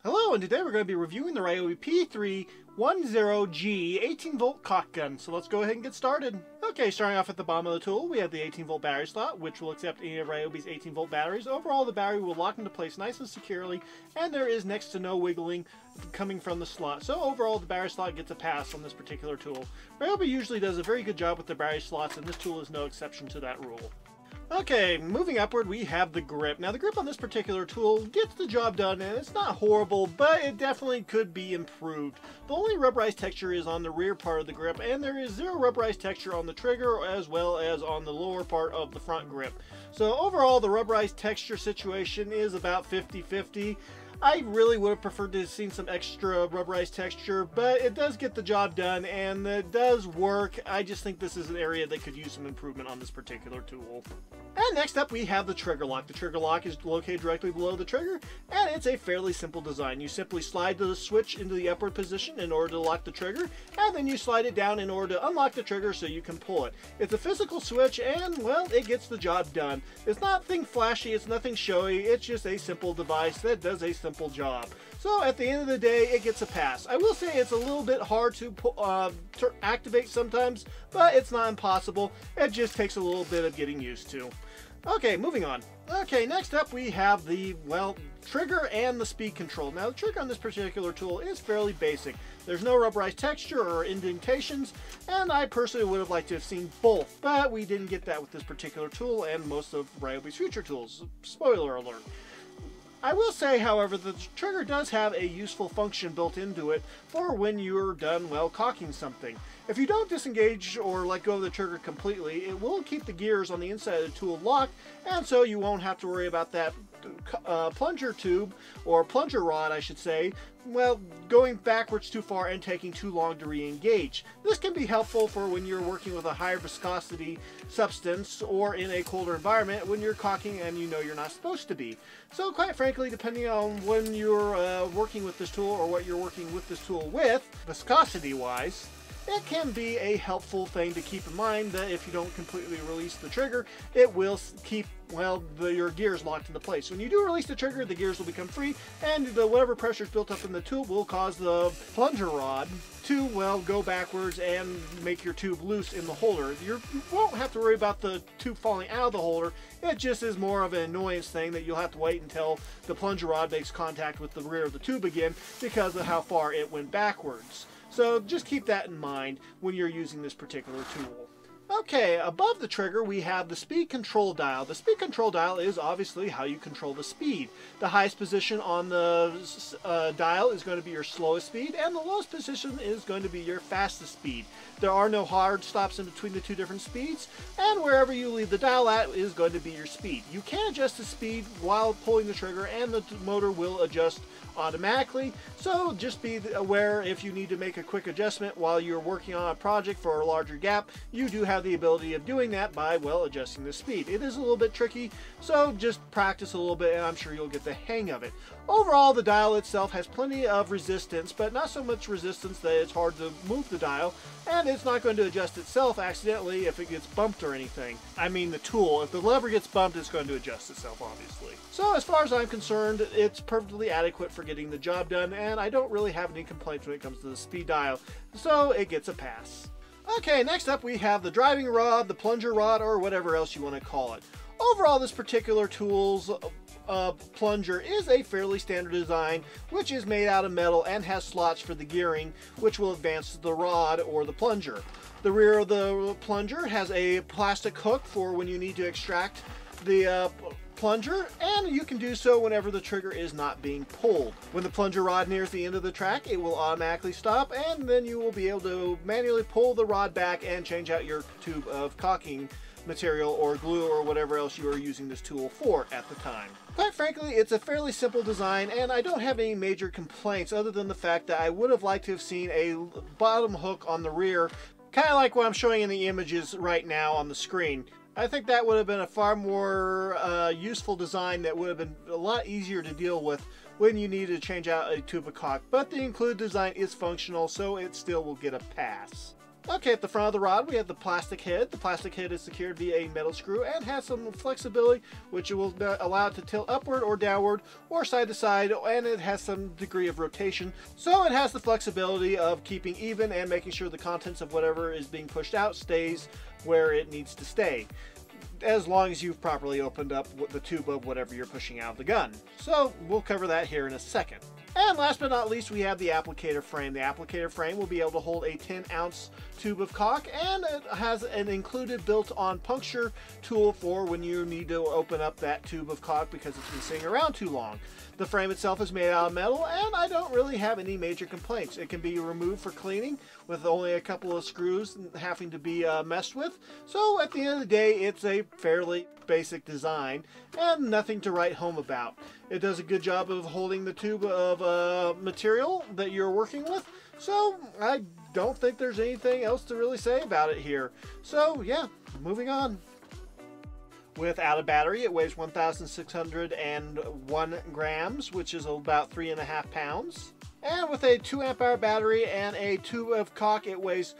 Hello, and today we're going to be reviewing the Ryobi P310g 18-volt caulk gun. So let's go ahead and get started. Okay, starting off at the bottom of the tool, we have the 18-volt battery slot, which will accept any of Ryobi's 18-volt batteries. Overall, the battery will lock into place nice and securely, and there is next to no wiggling coming from the slot. So overall, the battery slot gets a pass on this particular tool. Ryobi usually does a very good job with their battery slots, and this tool is no exception to that rule. Okay, moving upward, we have the grip. Now, the grip on this particular tool gets the job done, and it's not horrible, but it definitely could be improved. The only rubberized texture is on the rear part of the grip, and there is zero rubberized texture on the trigger as well as on the lower part of the front grip. So overall, the rubberized texture situation is about 50-50. I really would have preferred to have seen some extra rubberized texture, but it does get the job done and it does work. I just think this is an area that could use some improvement on this particular tool. And next up we have the trigger lock. The trigger lock is located directly below the trigger, and it's a fairly simple design. You simply slide the switch into the upward position in order to lock the trigger, and then you slide it down in order to unlock the trigger so you can pull it. It's a physical switch and, well, it gets the job done. It's nothing flashy, it's nothing showy, it's just a simple device that does a simple job. So at the end of the day, it gets a pass. I will say it's a little bit hard to activate sometimes, but it's not impossible. It just takes a little bit of getting used to. Okay, moving on. Okay, next up we have the, well, trigger and the speed control. Now, the trigger on this particular tool is fairly basic. There's no rubberized texture or indentations, and I personally would have liked to have seen both, but we didn't get that with this particular tool and most of Ryobi's future tools. Spoiler alert. I will say, however, the trigger does have a useful function built into it for when you're done, well, caulking something. If you don't disengage or let go of the trigger completely, it will keep the gears on the inside of the tool locked, and so you won't have to worry about that plunger tube, or plunger rod I should say, well, going backwards too far and taking too long to re-engage. This can be helpful for when you're working with a higher viscosity substance or in a colder environment when you're caulking and you know you're not supposed to be. So quite frankly, depending on when you're working with this tool or what you're working with this tool with, viscosity wise, it can be a helpful thing to keep in mind that if you don't completely release the trigger, it will keep, well, your gears locked into place. When you do release the trigger, the gears will become free, and whatever pressure is built up in the tube will cause the plunger rod to, well, go backwards and make your tube loose in the holder. You won't have to worry about the tube falling out of the holder. It just is more of an annoyance thing that you'll have to wait until the plunger rod makes contact with the rear of the tube again because of how far it went backwards. So just keep that in mind when you're using this particular tool. Okay, above the trigger we have the speed control dial. The speed control dial is obviously how you control the speed. The highest position on the dial is going to be your slowest speed, and the lowest position is going to be your fastest speed. There are no hard stops in between the two different speeds, and wherever you leave the dial at is going to be your speed. You can adjust the speed while pulling the trigger, and the motor will adjust automatically, so just be aware if you need to make a quick adjustment while you're working on a project for a larger gap. You do have the ability of doing that by, well, adjusting the speed. It is a little bit tricky, so just practice a little bit and I'm sure you'll get the hang of it. Overall, the dial itself has plenty of resistance, but not so much resistance that it's hard to move the dial, and it's not going to adjust itself accidentally if it gets bumped or anything. I mean the tool, if the lever gets bumped, it's going to adjust itself, obviously. So as far as I'm concerned, it's perfectly adequate for getting the job done, and I don't really have any complaints when it comes to the speed dial, so it gets a pass. Okay, next up we have the driving rod, the plunger rod, or whatever else you want to call it. Overall, this particular tool's plunger is a fairly standard design, which is made out of metal and has slots for the gearing, which will advance the rod or the plunger. The rear of the plunger has a plastic hook for when you need to extract the plunger, and you can do so whenever the trigger is not being pulled. When the plunger rod nears the end of the track, it will automatically stop, and then you will be able to manually pull the rod back and change out your tube of caulking material or glue or whatever else you are using this tool for at the time. Quite frankly, it's a fairly simple design, and I don't have any major complaints other than the fact that I would have liked to have seen a bottom hook on the rear, kind of like what I'm showing in the images right now on the screen. I think that would have been a far more useful design that would have been a lot easier to deal with when you need to change out a tube of caulk, but the included design is functional, so it still will get a pass. Okay, at the front of the rod we have the plastic head. The plastic head is secured via a metal screw and has some flexibility, which will allow it to tilt upward or downward or side to side, and it has some degree of rotation. So it has the flexibility of keeping even and making sure the contents of whatever is being pushed out stays where it needs to stay, as long as you've properly opened up the tube of whatever you're pushing out of the gun. So we'll cover that here in a second. And last but not least, we have the applicator frame. The applicator frame will be able to hold a 10-ounce tube of caulk, and it has an included built-on puncture tool for when you need to open up that tube of caulk because it's been sitting around too long. The frame itself is made out of metal, and I don't really have any major complaints. It can be removed for cleaning with only a couple of screws having to be messed with. So at the end of the day, it's a fairly basic design and nothing to write home about. It does a good job of holding the tube of material that you're working with, so I don't think there's anything else to really say about it here. So yeah, moving on. Without a battery, it weighs 1,601 grams, which is about 3.5 pounds. And with a 2 amp hour battery and a tube of caulk, it weighs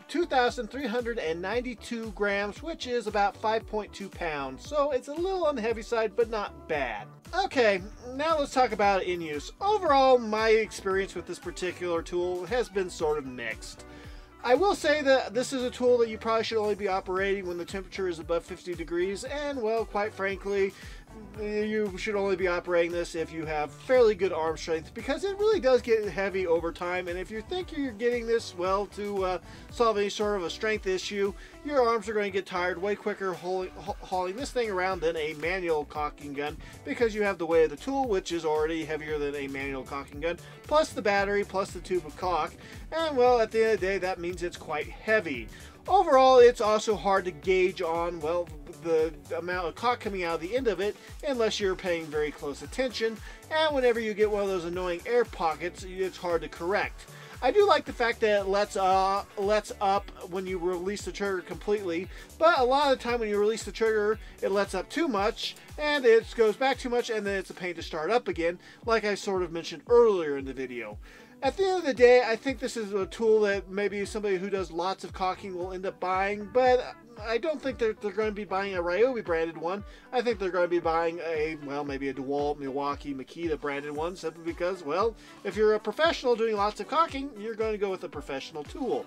2,392 grams, which is about 5.2 pounds. So it's a little on the heavy side, but not bad. Okay, now let's talk about it in use. Overall, my experience with this particular tool has been sort of mixed. I will say that this is a tool that you probably should only be operating when the temperature is above 50 degrees, and well, quite frankly, you should only be operating this if you have fairly good arm strength, because it really does get heavy over time. And if you think you're getting this well to solve any sort of a strength issue, your arms are going to get tired way quicker hauling this thing around than a manual caulking gun, because you have the weight of the tool, which is already heavier than a manual caulking gun, plus the battery, plus the tube of caulk, and well, at the end of the day, that means it's quite heavy. Overall, it's also hard to gauge on, well, the amount of caulk coming out of the end of it unless you're paying very close attention, and whenever you get one of those annoying air pockets, it's hard to correct. I do like the fact that it lets up when you release the trigger completely, but a lot of the time when you release the trigger, it lets up too much, and it goes back too much, and then it's a pain to start up again, like I sort of mentioned earlier in the video. At the end of the day, I think this is a tool that maybe somebody who does lots of caulking will end up buying, but I don't think they're going to be buying a Ryobi branded one. I think they're going to be buying maybe a DeWalt, Milwaukee, Makita branded one, simply because, well, if you're a professional doing lots of caulking, you're going to go with a professional tool.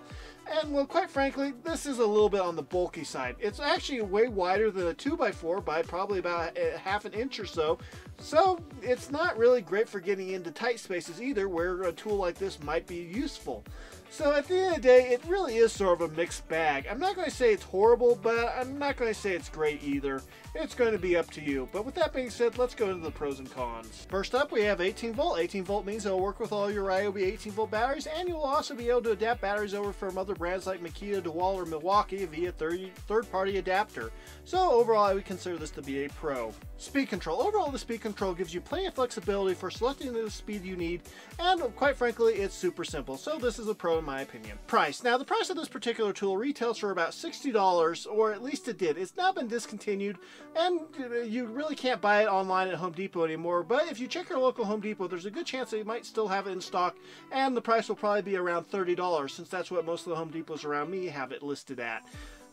And, well, quite frankly, this is a little bit on the bulky side. It's actually way wider than a 2x4 by probably about half an inch or so. So it's not really great for getting into tight spaces either, where a tool like this might be useful. So at the end of the day, it really is sort of a mixed bag. I'm not going to say it's horrible, but I'm not going to say it's great either. It's going to be up to you. But with that being said, let's go into the pros and cons. First up, we have 18 volt. 18 volt means it'll work with all your Ryobi 18 volt batteries, and you'll also be able to adapt batteries over from other brands like Makita, DeWalt, or Milwaukee via third-party adapter. So overall, I would consider this to be a pro. Speed control. Overall, the speed control gives you plenty of flexibility for selecting the speed you need, and quite frankly, it's super simple. So this is a pro in my opinion. Price. Now, the price of this particular tool retails for about $60, or at least it did. It's now been discontinued, and you really can't buy it online at Home Depot anymore, but if you check your local Home Depot, there's a good chance that you might still have it in stock, and the price will probably be around $30, since that's what most of the Home Depots around me have it listed at.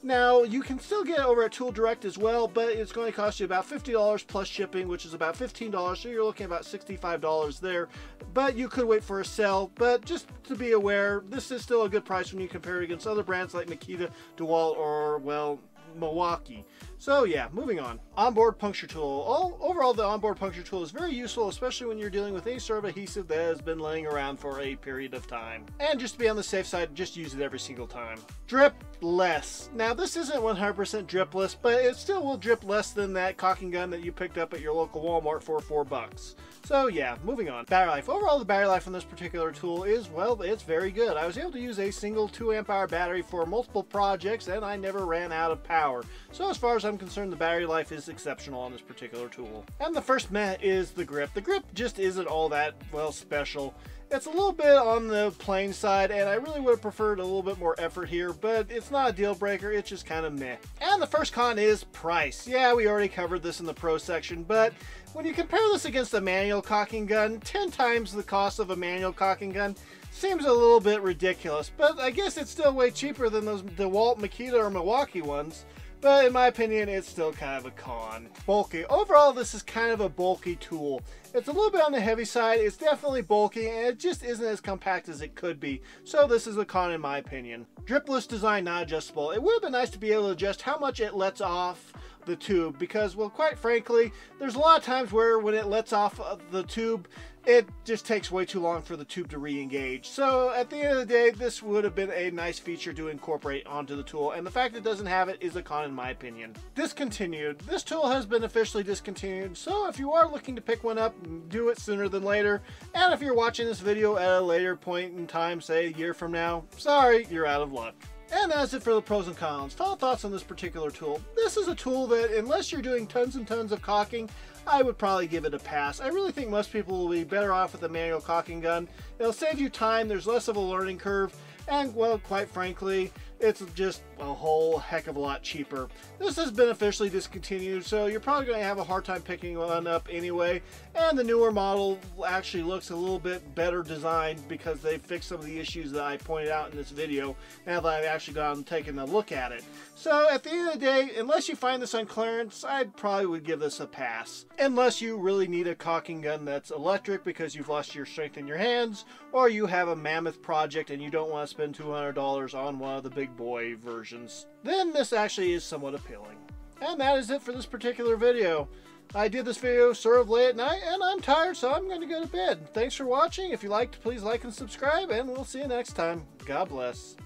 Now, you can still get it over at Tool Direct as well, but it's going to cost you about $50 plus shipping, which is about $15, so you're looking at about $65 there. But you could wait for a sale, but just to be aware, this is still a good price when you compare it against other brands like Makita, DeWalt, or, well, Milwaukee. So yeah, moving on. Onboard puncture tool. Overall, the onboard puncture tool is very useful, especially when you're dealing with any sort of adhesive that has been laying around for a period of time. And just to be on the safe side, just use it every single time. Dripless. Now, this isn't 100% dripless, but it still will drip less than that caulking gun that you picked up at your local Walmart for $4. So yeah, moving on. Battery life. Overall, the battery life on this particular tool is, well, it's very good. I was able to use a single 2 amp hour battery for multiple projects, and I never ran out of power. So as far as I'm concerned, the battery life is exceptional on this particular tool. And the first meh is the grip. The grip just isn't all that, well, special. It's a little bit on the plain side, and I really would have preferred a little bit more effort here, but it's not a deal breaker, it's just kind of meh. And the first con is price. Yeah, we already covered this in the pro section, but when you compare this against a manual caulking gun, 10 times the cost of a manual caulking gun seems a little bit ridiculous, but I guess it's still way cheaper than those DeWalt, Makita, or Milwaukee ones. But in my opinion, it's still kind of a con. Bulky. Overall, this is kind of a bulky tool. It's a little bit on the heavy side, it's definitely bulky, and it just isn't as compact as it could be. So this is a con in my opinion. Dripless design, not adjustable. It would have been nice to be able to adjust how much it lets off the tube, because, well, quite frankly, there's a lot of times where when it lets off the tube, it just takes way too long for the tube to re-engage. So at the end of the day, this would have been a nice feature to incorporate onto the tool, and the fact it doesn't have it is a con in my opinion. Discontinued. This tool has been officially discontinued, so if you are looking to pick one up, do it sooner than later. And if you're watching this video at a later point in time, say a year from now, sorry, you're out of luck. And that's it for the pros and cons. Final thoughts on this particular tool. This is a tool that, unless you're doing tons and tons of caulking, I would probably give it a pass. I really think most people will be better off with a manual caulking gun. It'll save you time, there's less of a learning curve, and, well, quite frankly, it's just a whole heck of a lot cheaper. This has been officially discontinued, so you're probably going to have a hard time picking one up anyway. And the newer model actually looks a little bit better designed because they fixed some of the issues that I pointed out in this video now that I've actually gone and taken a look at it. So at the end of the day, unless you find this on clearance, I probably would give this a pass. Unless you really need a caulking gun that's electric because you've lost your strength in your hands, or you have a mammoth project and you don't want to spend $200 on one of the big boy versions, then this actually is somewhat appealing. And that is it for this particular video. I did this video sort of late at night and I'm tired, so I'm going to go to bed. Thanks for watching. If you liked, please like and subscribe, and we'll see you next time. God bless.